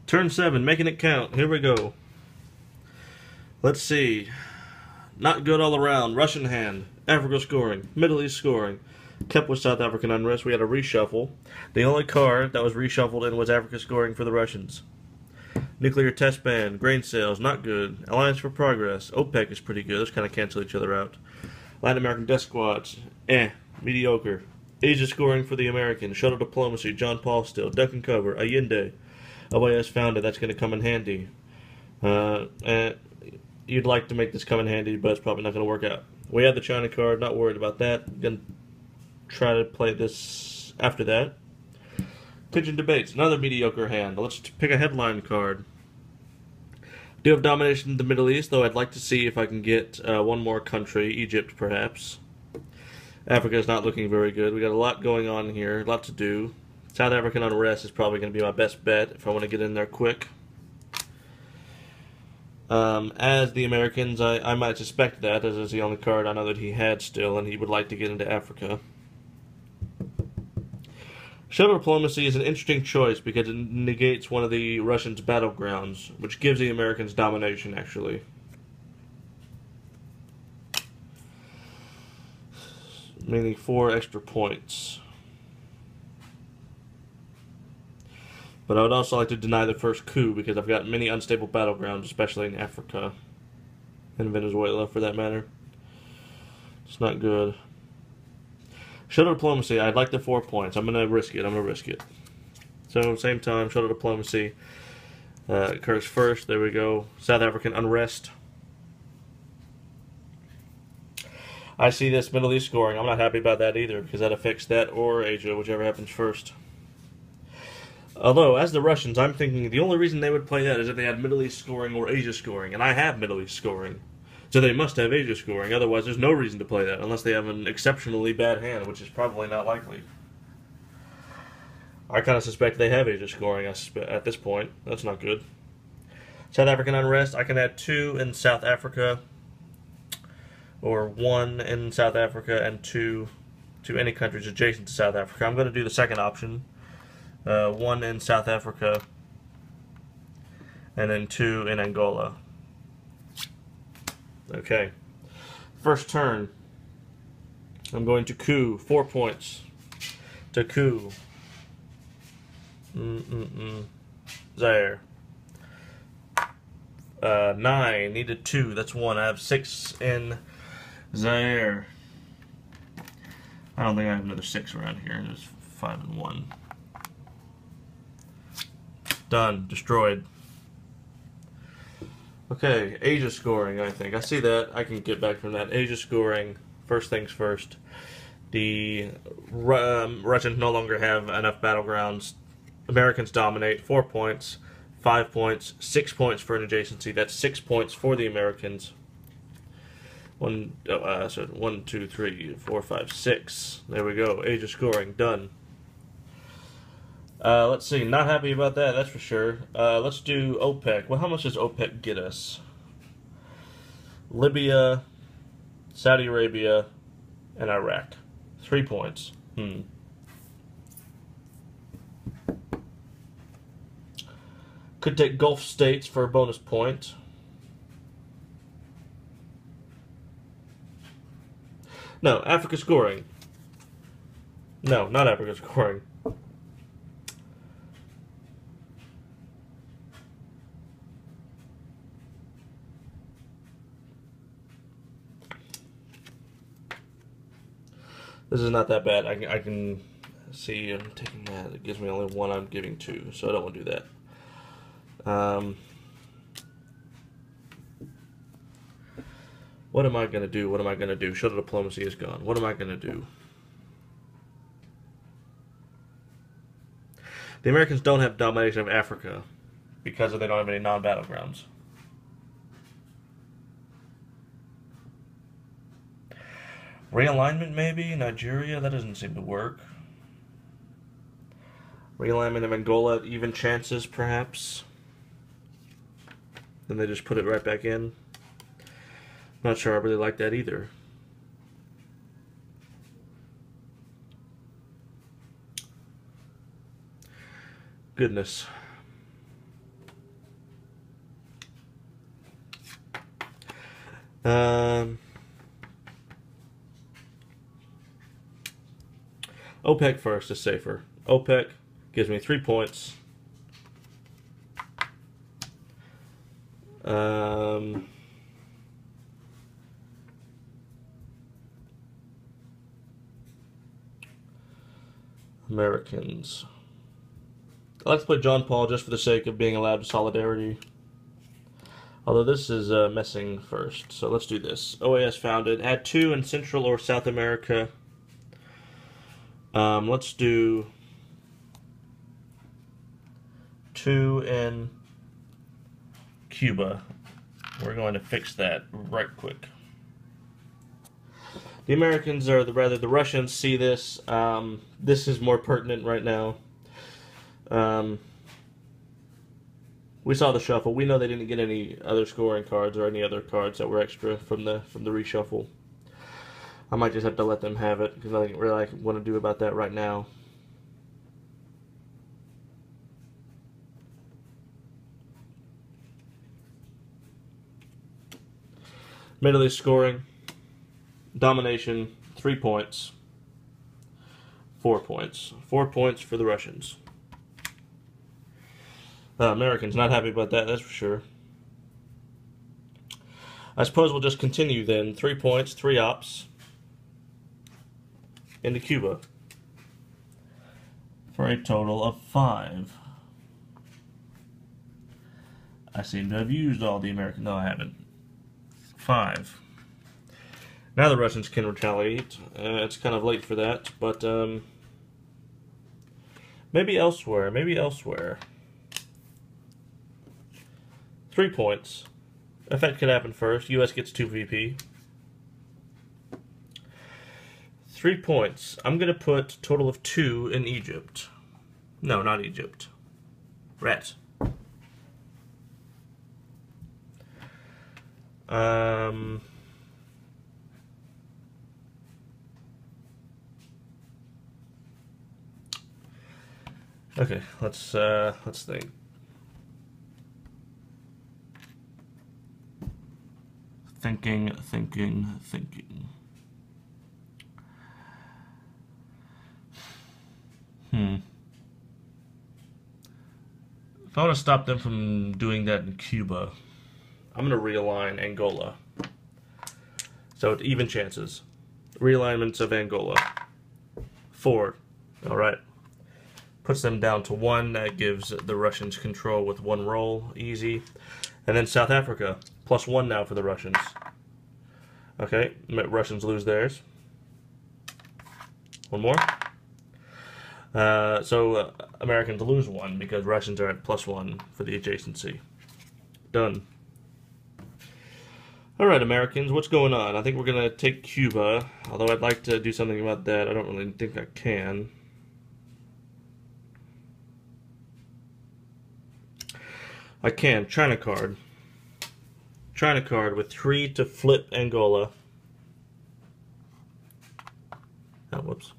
Turn 7, making it count. Here we go. Let's see. Not good all around. Russian hand. Africa scoring. Middle East scoring. Kept with South African unrest. We had a reshuffle. The only card that was reshuffled in was Africa scoring for the Russians. Nuclear test ban. Grain sales. Not good. Alliance for progress. OPEC is pretty good. Those kind of cancel each other out. Latin American death squads. Mediocre. Asia scoring for the Americans. Shuttle diplomacy. John Paul still. Duck and cover. Allende. OAS founded. That's going to come in handy. You'd like to make this come in handy, but it's probably not going to work out. We have the China card. Not worried about that. Going to try to play this after that. Pigeon debates. Another mediocre hand. Let's pick a headline card. Do have domination in the Middle East, though I'd like to see if I can get one more country, Egypt perhaps. Africa is not looking very good. We got a lot going on here, a lot to do. South African unrest is probably going to be my best bet if I want to get in there quick. As the Americans, I might suspect that, as is the only card I know that he had still, and he would like to get into Africa. Shuttle diplomacy is an interesting choice because it negates one of the Russians' battlegrounds, which gives the Americans domination, actually. Meaning 4 extra points. But I would also like to deny the first coup because I've got many unstable battlegrounds, especially in Africa. And Venezuela, for that matter. It's not good. Shuttle diplomacy, I'd like the 4 points. I'm going to risk it. So, same time, shuttle diplomacy occurs first. There we go. South African unrest. I see this Middle East scoring. I'm not happy about that either because that affects that or Asia, whichever happens first. Although, as the Russians, I'm thinking the only reason they would play that is if they had Middle East scoring or Asia scoring. And I have Middle East scoring. So they must have Asia scoring. Otherwise, there's no reason to play that unless they have an exceptionally bad hand, which is probably not likely. I kind of suspect they have Asia scoring at this point. That's not good. South African unrest, I can add 2 in South Africa, or 1 in South Africa and 2 to any countries adjacent to South Africa. I'm going to do the second option. 1 in South Africa, and then 2 in Angola. Okay. First turn. I'm going to coup. 4 points. To coup. Zaire. 9. Needed 2. That's 1. I have 6 in Zaire. I don't think I have another 6 around here. There's 5 and 1. Done. Destroyed. Okay, Asia scoring, I think. I see that. I can get back from that. Asia scoring, first things first. The Russians no longer have enough battlegrounds. Americans dominate. 4 points, 5 points, 6 points for an adjacency. That's 6 points for the Americans. 1, 2, 3, 4, 5, 6. There we go. Asia scoring, done. Let's see, not happy about that, that's for sure. Let's do OPEC. Well, how much does OPEC get us? Libya, Saudi Arabia, and Iraq. 3 points. Could take Gulf states for a bonus point. No, Africa scoring. No, not Africa scoring. This is not that bad. I can see I'm taking that. It gives me only 1 I'm giving 2, so I don't want to do that. What am I going to do? What am I going to do? Shuttle diplomacy is gone. What am I going to do? The Americans don't have domination of Africa because they don't have any non-battlegrounds. Realignment, maybe? Nigeria? That doesn't seem to work. Realignment of Angola, even chances, perhaps. Then they just put it right back in. Not sure I really like that either. Goodness. OPEC first is safer. OPEC gives me 3 points. Americans. I like to play John Paul just for the sake of being allowed solidarity. Although this is messing first, so let's do this. OAS founded. Add 2 in Central or South America. Let's do 2 in Cuba. We're going to fix that right quick. The Americans, or rather the Russians, see this. This is more pertinent right now. We saw the shuffle. We know they didn't get any other scoring cards or any other cards that were extra from the reshuffle. I might just have to let them have it because nothing really I want to do about that right now. Middle East scoring, domination, 3 points, 4 points. 4 points for the Russians. Americans not happy about that, that's for sure. I suppose we'll just continue then. 3 points, 3 ops into Cuba for a total of 5. I seem to have used all the American. No, I haven't. 5. Now the Russians can retaliate. It's kind of late for that, but maybe elsewhere. Maybe elsewhere. 3 points. Effect could happen first. U.S. gets 2 VP. 3 points. I'm going to put total of 2 in Egypt. No, not Egypt. Rat. Okay, let's think. Thinking. If I want to stop them from doing that in Cuba, I'm going to realign Angola. So it's even chances. Realignments of Angola. 4. Alright. Puts them down to 1. That gives the Russians control with 1 roll. Easy. And then South Africa. +1 now for the Russians. Okay. Russians lose theirs. 1 more. So Americans lose 1 because Russians are at +1 for the adjacency. Done. Alright, Americans, what's going on? I think we're going to take Cuba, although I'd like to do something about that. I don't really think I can. I can. China card. China card with 3 to flip Angola. Oh, whoops.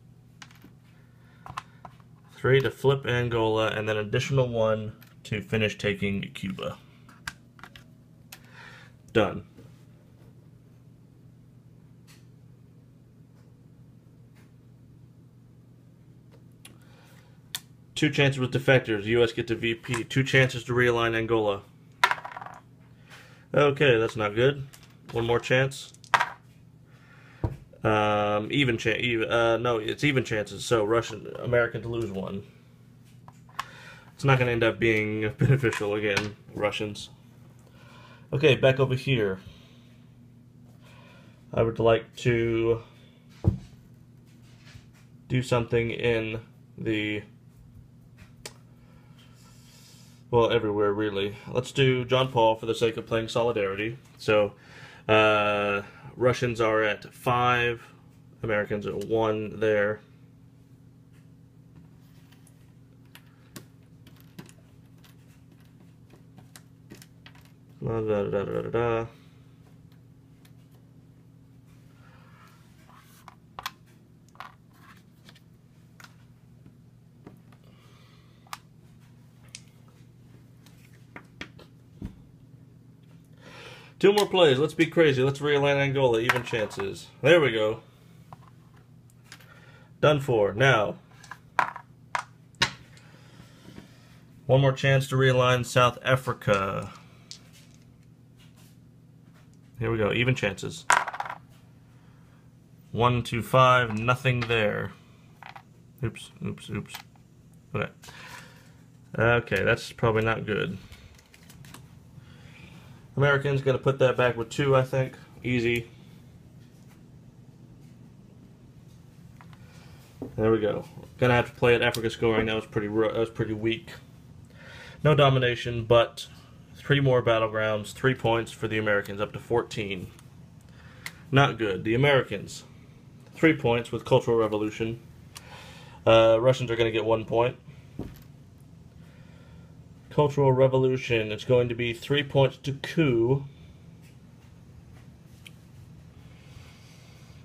3 to flip Angola, and then additional 1 to finish taking Cuba. Done. Two chances with defectors. U.S. get to VP. 2 chances to realign Angola. Okay, that's not good. 1 more chance. No, it's even chances. So American to lose 1. It's not going to end up being beneficial again, Russians. Okay, back over here. I would like to do something in the... well, everywhere, really. Let's do John Paul for the sake of playing Solidarity. So, Russians are at 5. Americans are 1 there. Da, da, da, da, da, da. 2 more plays. Let's be crazy. Let's realign Angola. Even chances. There we go. Done for. Now, 1 more chance to realign South Africa. Here we go. Even chances. 1, 2, 5. Nothing there. Oops. Oops. Oops. Okay. Okay, that's probably not good. Americans going to put that back with 2, I think. Easy. There we go. Gonna have to play at Africa scoring. That was pretty weak. No domination, but 3 more battlegrounds. 3 points for the Americans, up to 14. Not good. The Americans, 3 points with Cultural Revolution. Russians are going to get 1 point. Cultural Revolution, it's going to be 3 points to coup.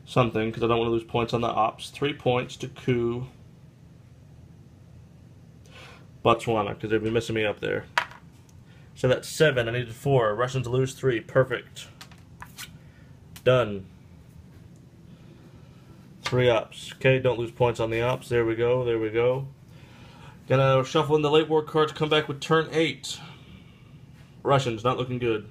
Something, because I don't want to lose points on the ops. 3 points to coup. Botswana, because they've been messing me up there. So that's 7. I needed 4. Russians lose 3. Perfect. Done. 3 ops. Okay, don't lose points on the ops. There we go. There we go. Gonna shuffle in the late war cards. Come back with turn 8. Russians, not looking good.